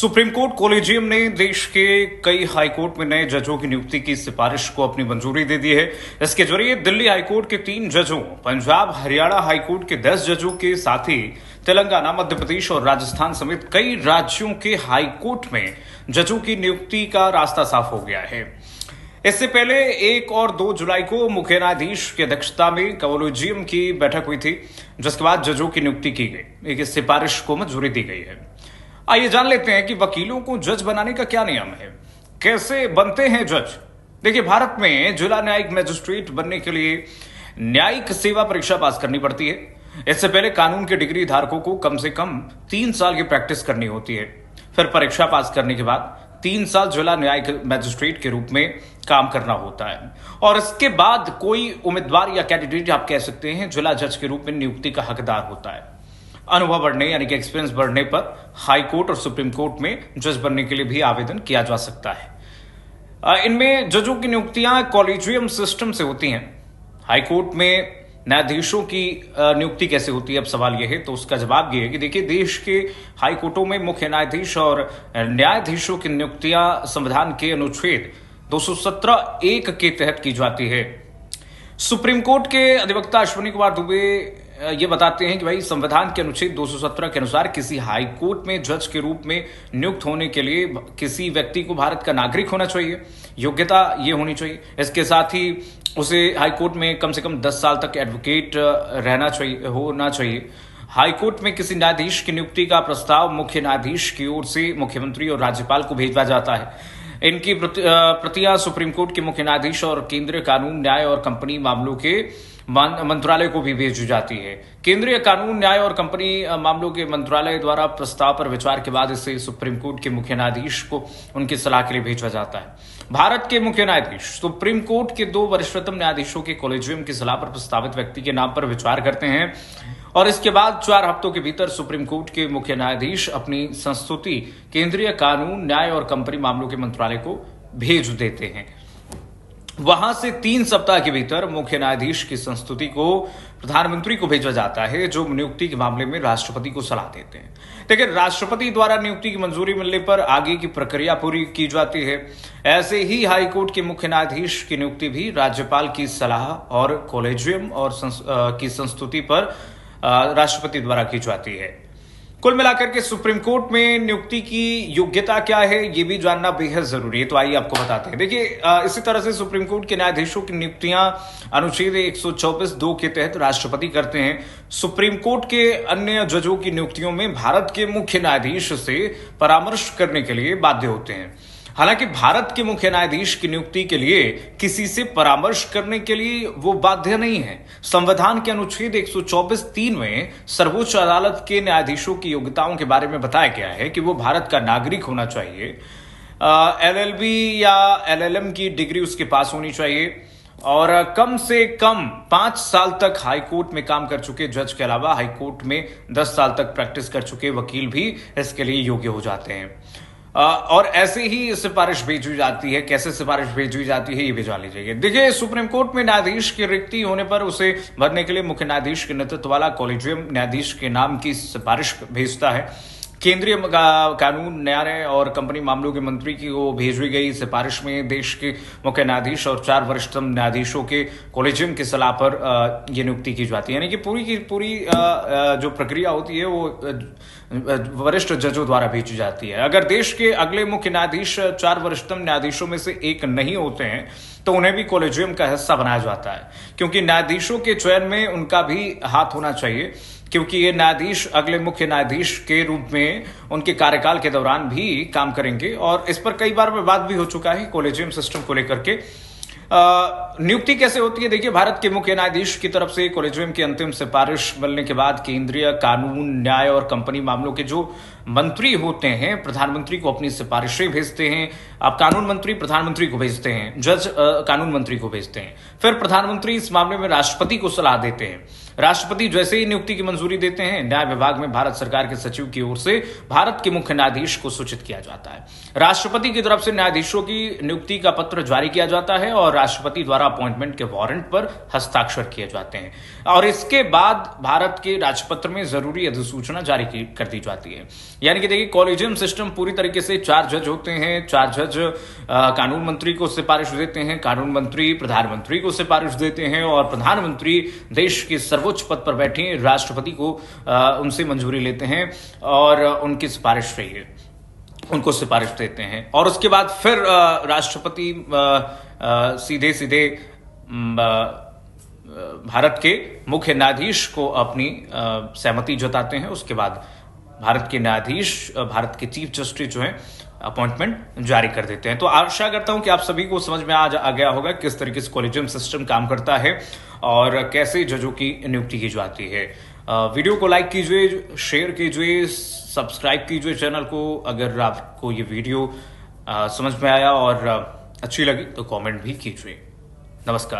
Supreme court collegium ने देश के कई हाईकोर्ट में नए जजों की नियुक्ति की सिफारिश को अपनी मंजूरी दे दी है। इसके जरिए दिल्ली हाईकोर्ट के 3 जजों, पंजाब हरियाणा हाईकोर्ट के 10 जजों के साथ ही तेलंगाना, मध्य प्रदेश और राजस्थान समेत कई राज्यों के हाईकोर्ट में जजों की नियुक्ति का रास्ता साफ हो गया है। इससे पहले 1 और 2 जुलाई को मुख्य न्यायाधीश की अध्यक्षता में कोलेजियम की बैठक हुई थी, जिसके बाद जजों की नियुक्ति की गई। एक सिफारिश को मंजूरी दी गई है। आइए जान लेते हैं कि वकीलों को जज बनाने का क्या नियम है, कैसे बनते हैं जज। देखिए, भारत में जिला न्यायिक मजिस्ट्रेट बनने के लिए न्यायिक सेवा परीक्षा पास करनी पड़ती है। इससे पहले कानून के डिग्री धारकों को कम से कम 3 साल की प्रैक्टिस करनी होती है। फिर परीक्षा पास करने के बाद 3 साल जिला न्यायिक मजिस्ट्रेट के रूप में काम करना होता है और इसके बाद कोई उम्मीदवार या कैंडिडेट, आप कह सकते हैं, जिला जज के रूप में नियुक्ति का हकदार होता है। अनुभव बढ़ने यानी कि एक्सपीरियंस बढ़ने पर हाई कोर्ट और सुप्रीम कोर्ट में जज बनने के लिए भी आवेदन किया जा सकता है। इनमें जजों की नियुक्तियां कॉलेजियम सिस्टम से होती हैं। हाई कोर्ट में न्यायाधीशों की नियुक्ति कैसे होती है, अब सवाल यह है, तो उसका जवाब यह है कि देखिए, देश के हाई कोर्टों में मुख्य न्यायाधीश और न्यायाधीशों की नियुक्तियां संविधान के अनुच्छेद 217(1) के तहत की जाती है। सुप्रीम कोर्ट के अधिवक्ता अश्विनी कुमार दुबे ये बताते हैं कि भाई, संविधान के अनुच्छेद 217 के अनुसार किसी हाई कोर्ट में जज के रूप में नियुक्त होने के लिए किसी व्यक्ति को भारत का नागरिक होना चाहिए, योग्यता ये होनी चाहिए। इसके साथ ही उसे हाई कोर्ट में कम से कम 10 साल तक एडवोकेट होना चाहिए। हाई कोर्ट में किसी न्यायाधीश की नियुक्ति का प्रस्ताव मुख्य न्यायाधीश की ओर से मुख्यमंत्री और राज्यपाल को भेजा जाता है। इनकी प्रतियां सुप्रीम कोर्ट के मुख्य न्यायाधीश और केंद्रीय कानून, न्याय और कंपनी मामलों के मंत्रालय को भी भेजी जाती है। केंद्रीय कानून, न्याय और कंपनी मामलों के मंत्रालय द्वारा प्रस्ताव पर विचार के बाद इसे सुप्रीम कोर्ट के मुख्य न्यायाधीश को उनकी सलाह के लिए भेजा जाता है। भारत के मुख्य न्यायाधीश सुप्रीम कोर्ट के 2 वरिष्ठतम न्यायाधीशों के कोलेजियम की सलाह पर प्रस्तावित व्यक्ति के नाम पर विचार करते हैं और इसके बाद 4 हफ्तों के भीतर सुप्रीम कोर्ट के मुख्य न्यायाधीश अपनी संस्तुति केंद्रीय कानून, न्याय और कंपनी मामलों के मंत्रालय को भेज देते हैं। वहां से 3 सप्ताह के भीतर मुख्य न्यायाधीश की संस्तुति को प्रधानमंत्री को भेजा जाता है, जो नियुक्ति के मामले में राष्ट्रपति को सलाह देते हैं। लेकिन राष्ट्रपति द्वारा नियुक्ति की मंजूरी मिलने पर आगे की प्रक्रिया पूरी की जाती है। ऐसे ही हाईकोर्ट के मुख्य न्यायाधीश की नियुक्ति भी राज्यपाल की सलाह और कोलेजियम और की संस्तुति पर राष्ट्रपति द्वारा की जाती है। कुल मिलाकर के सुप्रीम कोर्ट में नियुक्ति की योग्यता क्या है, ये भी जानना बेहद जरूरी है। तो आइए आपको बताते हैं। देखिए, इसी तरह से सुप्रीम कोर्ट के न्यायाधीशों की नियुक्तियां अनुच्छेद 124(2) के तहत राष्ट्रपति करते हैं। सुप्रीम कोर्ट के अन्य जजों की नियुक्तियों में भारत के मुख्य न्यायाधीश से परामर्श करने के लिए बाध्य होते हैं। हालांकि भारत के मुख्य न्यायाधीश की नियुक्ति के लिए किसी से परामर्श करने के लिए वो बाध्य नहीं है। संविधान के अनुच्छेद 124(3) में सर्वोच्च अदालत के न्यायाधीशों की योग्यताओं के बारे में बताया गया है कि वो भारत का नागरिक होना चाहिए, LLB या LLM की डिग्री उसके पास होनी चाहिए और कम से कम 5 साल तक हाईकोर्ट में काम कर चुके जज के अलावा हाईकोर्ट में 10 साल तक प्रैक्टिस कर चुके वकील भी इसके लिए योग्य हो जाते हैं। और ऐसे ही सिफारिश भेजी जाती है। कैसे सिफारिश भेजी जाती है, ये भी जान लीजिए। देखिए, सुप्रीम कोर्ट में न्यायाधीश की रिक्ति होने पर उसे भरने के लिए मुख्य न्यायाधीश के नेतृत्व वाला कोलेजियम न्यायाधीश के नाम की सिफारिश भेजता है। केंद्रीय कानून, न्याय और कंपनी मामलों के मंत्री की वो भेजी गई सिफारिश में देश के मुख्य न्यायाधीश और 4 वरिष्ठतम न्यायाधीशों के कोलेजियम की सलाह पर ये नियुक्ति की जाती है। यानी कि पूरी की पूरी जो प्रक्रिया होती है वो वरिष्ठ जजों द्वारा भेजी जाती है। अगर देश के अगले मुख्य न्यायाधीश 4 वरिष्ठतम न्यायाधीशों में से एक नहीं होते हैं तो उन्हें भी कोलेजियम का हिस्सा बनाया जाता है, क्योंकि न्यायाधीशों के चयन में उनका भी हाथ होना चाहिए, क्योंकि ये न्यायाधीश अगले मुख्य न्यायाधीश के रूप में उनके कार्यकाल के दौरान भी काम करेंगे। और इस पर कई बार विवाद भी हो चुका है कोलेजियम सिस्टम को लेकर के। नियुक्ति कैसे होती है? देखिए, भारत के मुख्य न्यायाधीश की तरफ से कोलेजियम की अंतिम सिफारिश मिलने के बाद केंद्रीय कानून, न्याय और कंपनी मामलों के जो मंत्री होते हैं प्रधानमंत्री को अपनी सिफारिशें भेजते हैं। अब कानून मंत्री प्रधानमंत्री को भेजते हैं, जज कानून मंत्री को भेजते हैं। फिर प्रधानमंत्री इस मामले में राष्ट्रपति को सलाह देते हैं। राष्ट्रपति जैसे ही नियुक्ति की मंजूरी देते हैं, न्याय विभाग में भारत सरकार के सचिव की ओर से भारत के मुख्य न्यायाधीश को सूचित किया जाता है। राष्ट्रपति की तरफ से न्यायाधीशों की नियुक्ति का पत्र जारी किया जाता है और राष्ट्रपति द्वारा अपॉइंटमेंट के वारंट पर हस्ताक्षर किए जाते हैं और इसके बाद भारत के राजपत्र में जरूरी अधिसूचना जारी कर दी जाती है। यानी कि देखिए, कॉलेजियम सिस्टम पूरी तरीके से 4 जज होते हैं। 4 जज कानून मंत्री को सिफारिश देते हैं, कानून मंत्री प्रधानमंत्री को सिफारिश देते हैं और प्रधानमंत्री देश के सर्वोच्च पद पर बैठे राष्ट्रपति को उनसे मंजूरी लेते हैं और उनकी सिफारिश रही है, उनको सिफारिश देते हैं और उसके बाद फिर राष्ट्रपति सीधे सीधे भारत के मुख्य न्यायाधीश को अपनी सहमति जताते हैं। उसके बाद भारत के न्यायाधीश, भारत के चीफ जस्टिस जो है, अपॉइंटमेंट जारी कर देते हैं। तो आशा करता हूं कि आप सभी को समझ में आ गया होगा किस तरीके से कॉलेजियम सिस्टम काम करता है और कैसे जजों की नियुक्ति की जाती है। वीडियो को लाइक कीजिए, शेयर कीजिए, सब्सक्राइब कीजिए चैनल को। अगर आपको ये वीडियो समझ में आया और अच्छी लगी तो कमेंट भी कीजिए। नमस्कार।